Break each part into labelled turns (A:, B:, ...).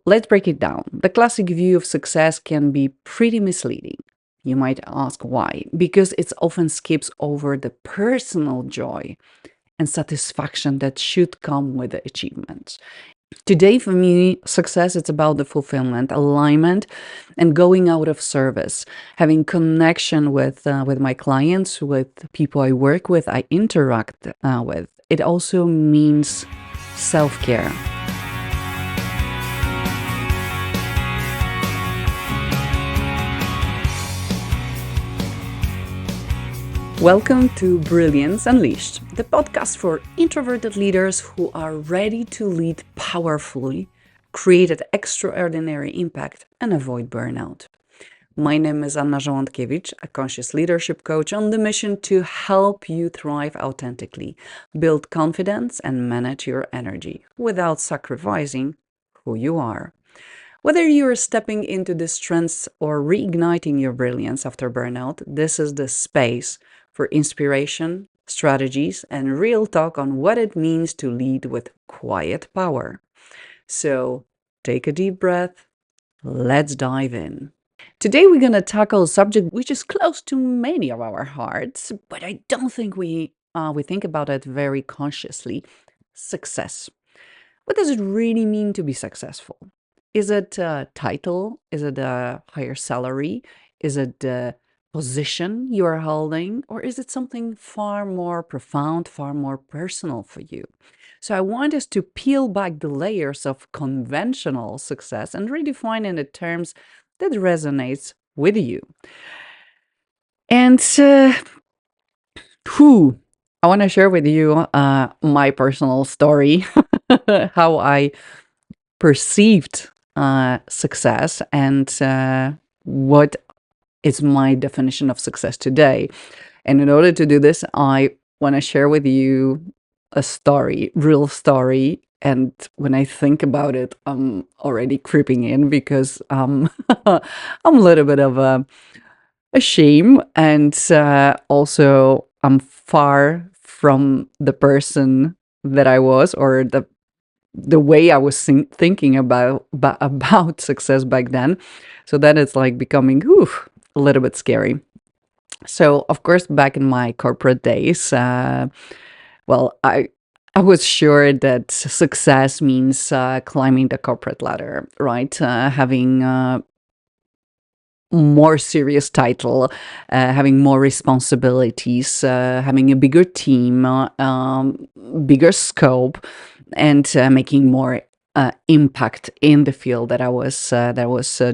A: let's break it down. The classic view of success can be pretty misleading. You might ask why? Because it often skips over the personal joy and satisfaction that should come with the achievements. Today, for me, success is about the fulfillment, alignment, and going out of service, having connection with my clients, with people I work with, I interact with. It also means self-care. Welcome to Brilliance Unleashed, the podcast for introverted leaders who are ready to lead powerfully, create an extraordinary impact, and avoid burnout. My name is Anna Żołądkiewicz, a conscious leadership coach on the mission to help you thrive authentically, build confidence, and manage your energy without sacrificing who you are. Whether you're stepping into this trance or reigniting your brilliance after burnout, this is the space for inspiration, strategies, and real talk on what it means to lead with quiet power. So take a deep breath. Let's dive in. Today, we're going to tackle a subject which is close to many of our hearts, but I don't think we think about it very consciously. Success. What does it really mean to be successful? Is it a title? Is it a higher salary? Is it the position you are holding? Or is it something far more profound, far more personal for you? So I want us to peel back the layers of conventional success and redefine in the terms that resonates with you. And I want to share with you my personal story, how I perceived success and what is my definition of success today. And in order to do this, I want to share with you a story, real story. And when I think about it, I'm already creeping in because I'm a little bit of a shame. And also, I'm far from the person that I was, or the way I was thinking about success back then. So then it's like becoming a little bit scary. So of course, back in my corporate days, well, I was sure that success means climbing the corporate ladder, right? Having more serious title, having more responsibilities, having a bigger team, bigger scope, and making more impact in the field that I was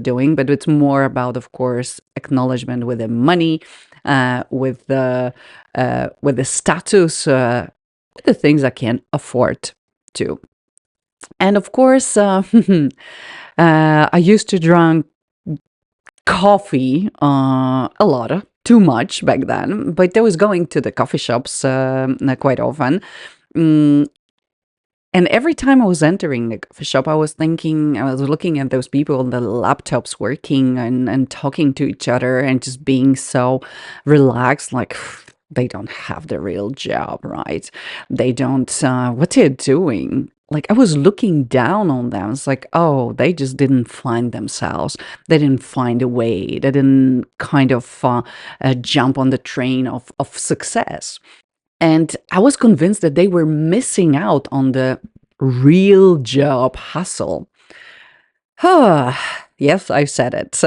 A: doing. But it's more about, of course, acknowledgement with the money, with the status, with the things I can afford to. And of course, I used to drink coffee a lot, too much back then, but I was going to the coffee shops quite often. Mm, and every time I was entering the coffee shop, I was looking at those people on the laptops working and talking to each other and just being so relaxed, like they don't have the real job, right? They don't, what they're doing. Like I was looking down on them. It's like, oh, they just didn't find themselves. They didn't find a way. They didn't kind of jump on the train of success. And I was convinced that they were missing out on the real job hustle. Yes, I said it.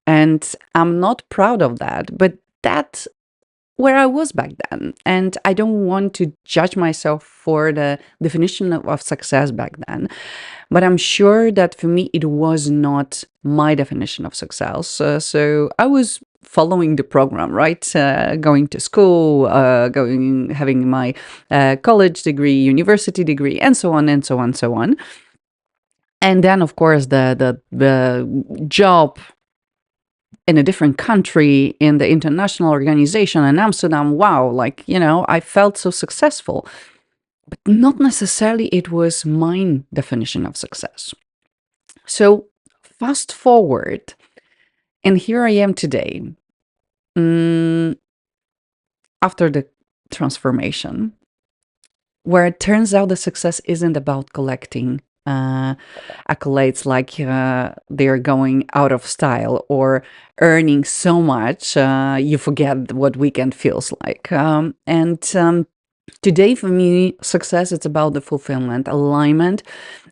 A: And I'm not proud of that, but that's where I was back then. And I don't want to judge myself for the definition of success back then. But I'm sure that for me, it was not my definition of success. So I was following the program, right? Going to school, having my college degree, university degree, and so on and so on, so on. And then, of course, the job in a different country in the international organization in Amsterdam. Wow, like I felt so successful. But not necessarily it was my definition of success. So fast forward, and here I am today, after the transformation, where it turns out the success isn't about collecting accolades like they're going out of style or earning so much you forget what weekend feels like. And today, for me, success it's about the fulfillment, alignment,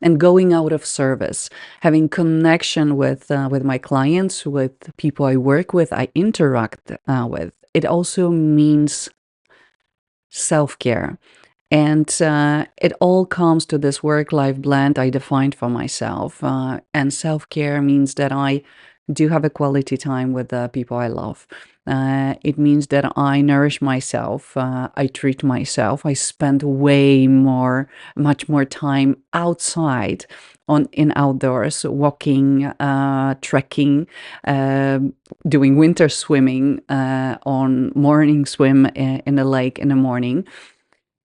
A: and going out of service, having connection with my clients, with people I work with, I interact with. It also means self care. And it all comes to this work life blend I defined for myself. And self care means that I do have a quality time with the people I love. It means that I nourish myself, I treat myself, I spend much more time outside in outdoors, walking, trekking, doing winter swimming, on morning swim in the lake in the morning.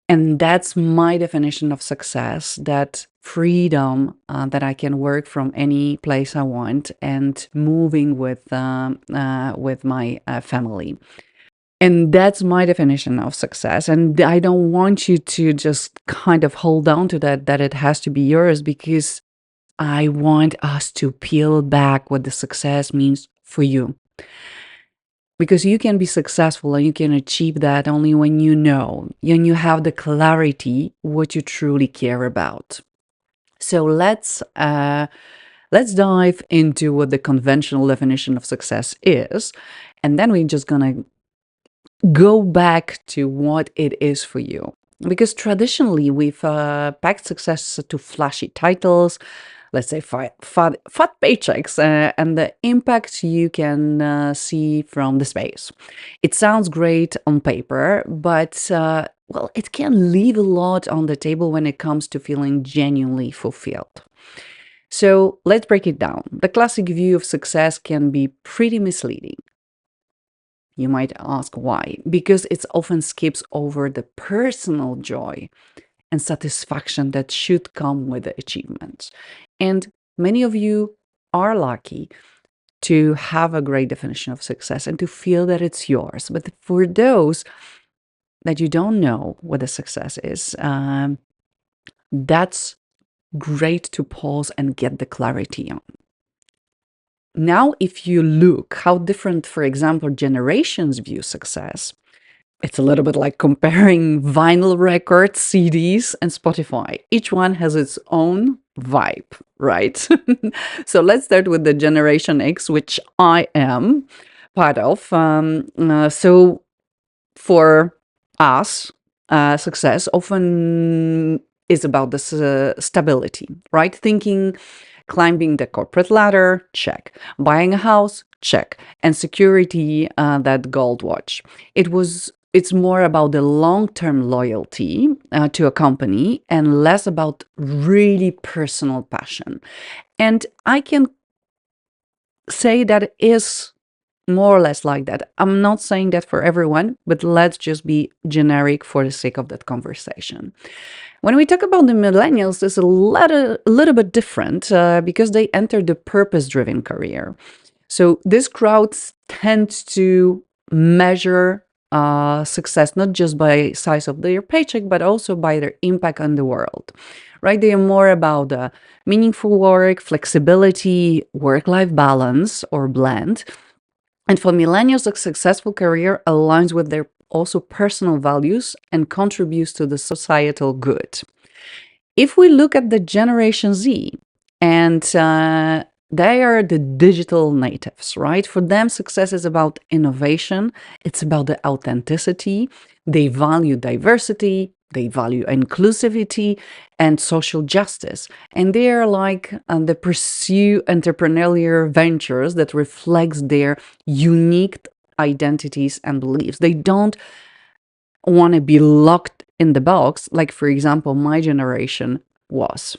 A: And that's my definition of success, that freedom that I can work from any place I want and moving with my family. And that's my definition of success. And I don't want you to just kind of hold on to that it has to be yours, because I want us to peel back what the success means for you. Because you can be successful and you can achieve that only when when you have the clarity what you truly care about. So let's dive into what the conventional definition of success is, and then we're just gonna go back to what it is for you. Because traditionally we've packed success to flashy titles, let's say fat paychecks, and the impact you can see from the space. It sounds great on paper, but well, it can leave a lot on the table when it comes to feeling genuinely fulfilled. So let's break it down. The classic view of success can be pretty misleading. You might ask why? Because it often skips over the personal joy and satisfaction that should come with the achievements. And many of you are lucky to have a great definition of success and to feel that it's yours. But for those that you don't know what a success is, that's great to pause and get the clarity on. Now, if you look how different, for example, generations view success, it's a little bit like comparing vinyl records, CDs, and Spotify. Each one has its own vibe, right? So let's start with the Generation X, which I am part of. So for us, success often is about this stability, right? Thinking climbing the corporate ladder, check. Buying a house, check. And security, that gold watch. It's more about the long-term loyalty to a company and less about really personal passion. And I can say that it is more or less like that. I'm not saying that for everyone, but let's just be generic for the sake of that conversation. When we talk about the millennials, it's a little bit different because they enter the purpose-driven career. So these crowds tend to measure success not just by size of their paycheck, but also by their impact on the world, right? They are more about meaningful work, flexibility, work-life balance or blend. And for millennials, a successful career aligns with their also personal values and contributes to the societal good. If we look at the Generation Z, and they are the digital natives, right? For them, success is about innovation, it's about the authenticity. They value diversity, they value inclusivity and social justice. And they are like the pursue entrepreneurial ventures that reflects their unique identities and beliefs. They don't want to be locked in the box, like, for example, my generation was.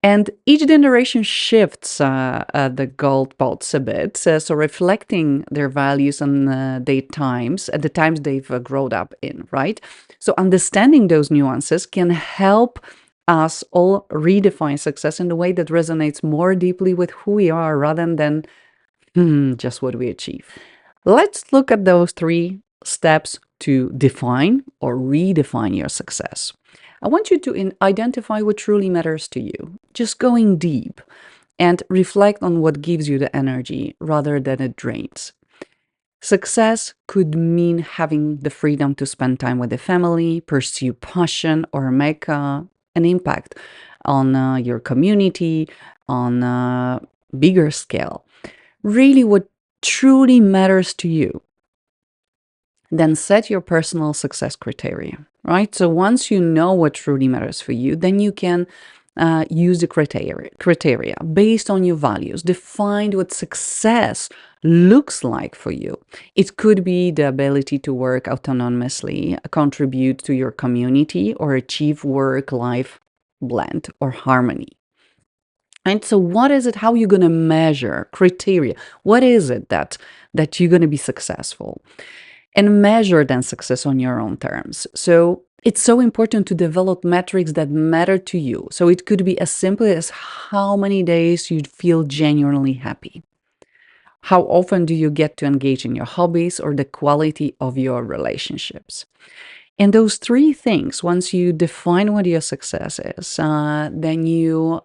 A: And each generation shifts the goalposts a bit, so reflecting their values and their times, at the times they've grown up in, right? So understanding those nuances can help us all redefine success in a way that resonates more deeply with who we are rather than just what we achieve. Let's look at those 3 steps to define or redefine your success. I want you to identify what truly matters to you, just going deep, and reflect on what gives you the energy rather than it drains. Success could mean having the freedom to spend time with the family, pursue passion, or make an impact on your community on a bigger scale. Really, what truly matters to you. Then set your personal success criteria, right? So once you know what truly matters for you, then you can use the criteria based on your values. Define what success looks like for you. It could be the ability to work autonomously, contribute to your community, or achieve work-life blend or harmony. And so what is it? How are you going to measure criteria? What is it that you're going to be successful? And measure then success on your own terms. So it's so important to develop metrics that matter to you. So it could be as simple as how many days you feel genuinely happy. How often do you get to engage in your hobbies, or the quality of your relationships? And those three things, once you define what your success is, then you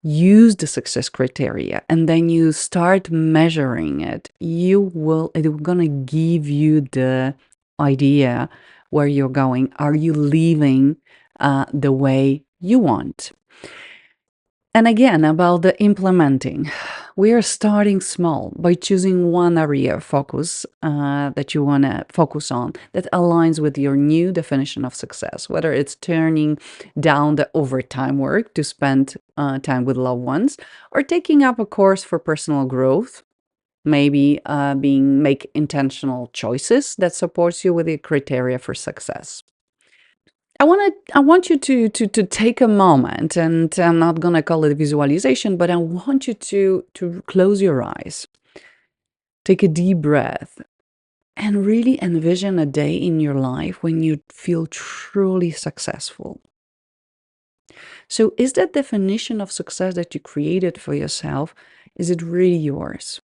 A: use the success criteria, and then you start measuring it, it will gonna give you the idea where you're going. Are you living the way you want? And again, about the implementing, we are starting small by choosing one area of focus that you want to focus on that aligns with your new definition of success, whether it's turning down the overtime work to spend time with loved ones, or taking up a course for personal growth. Maybe make intentional choices that supports you with the criteria for success. I want you to take a moment, and I'm not gonna call it a visualization, but I want you to close your eyes, take a deep breath, and really envision a day in your life when you feel truly successful. So is that definition of success that you created for yourself, is it really yours?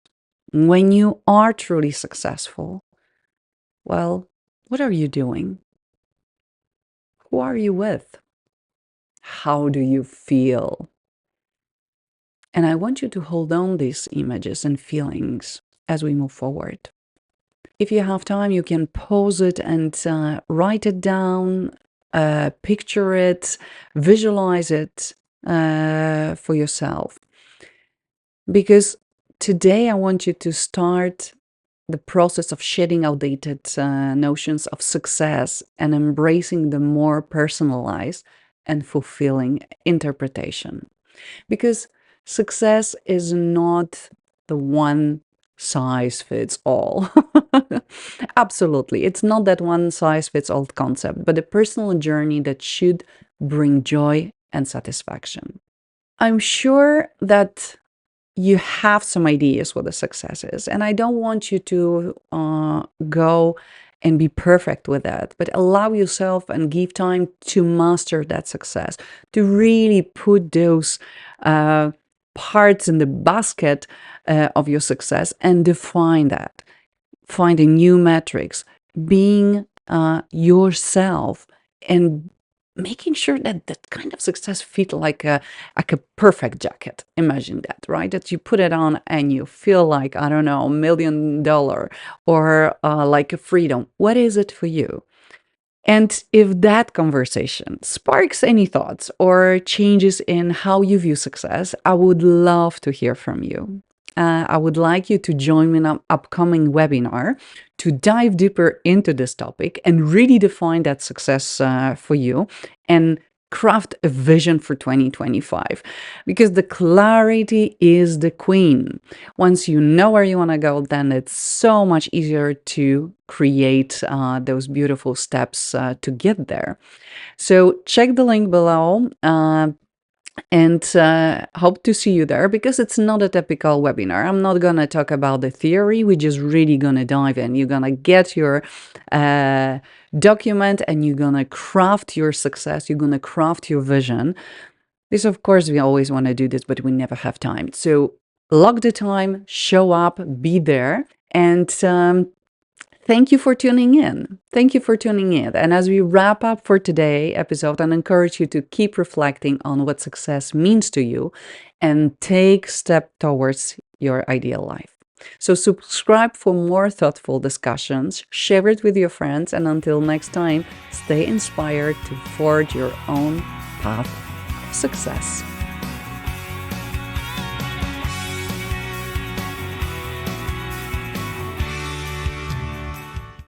A: When you are truly successful, well, what are you doing? Who are you with? How do you feel? And I want you to hold on these images and feelings as we move forward. If you have time, you can pause it and write it down, picture it, visualize it for yourself. Because today I want you to start the process of shedding outdated notions of success and embracing the more personalized and fulfilling interpretation. Because success is not the one size fits all. Absolutely. It's not that one size fits all concept, but a personal journey that should bring joy and satisfaction. I'm sure that you have some ideas what a success is, and I don't want you to go and be perfect with that, but allow yourself and give time to master that success, to really put those parts in the basket of your success and define that, finding new metrics, being yourself, and making sure that that kind of success fit like a perfect jacket. Imagine that, right? That you put it on and you feel like, I don't know, $1 million, or like a freedom. What is it for you? And if that conversation sparks any thoughts or changes in how you view success, I would love to hear from you. I would like you to join me in an upcoming webinar to dive deeper into this topic and really define that success for you and craft a vision for 2025, because the clarity is the queen. Once you know where you want to go, then it's so much easier to create those beautiful steps to get there. So check the link below. And hope to see you there, because it's not a typical webinar. I'm not going to talk about the theory. We're just really going to dive in. You're going to get your document, and you're going to craft your success. You're going to craft your vision. This, of course, we always want to do this, but we never have time. So lock the time, show up, be there. And Thank you for tuning in. Thank you for tuning in. And as we wrap up for today's episode, I encourage you to keep reflecting on what success means to you and take step towards your ideal life. So subscribe for more thoughtful discussions, share it with your friends, and until next time, stay inspired to forge your own path of success.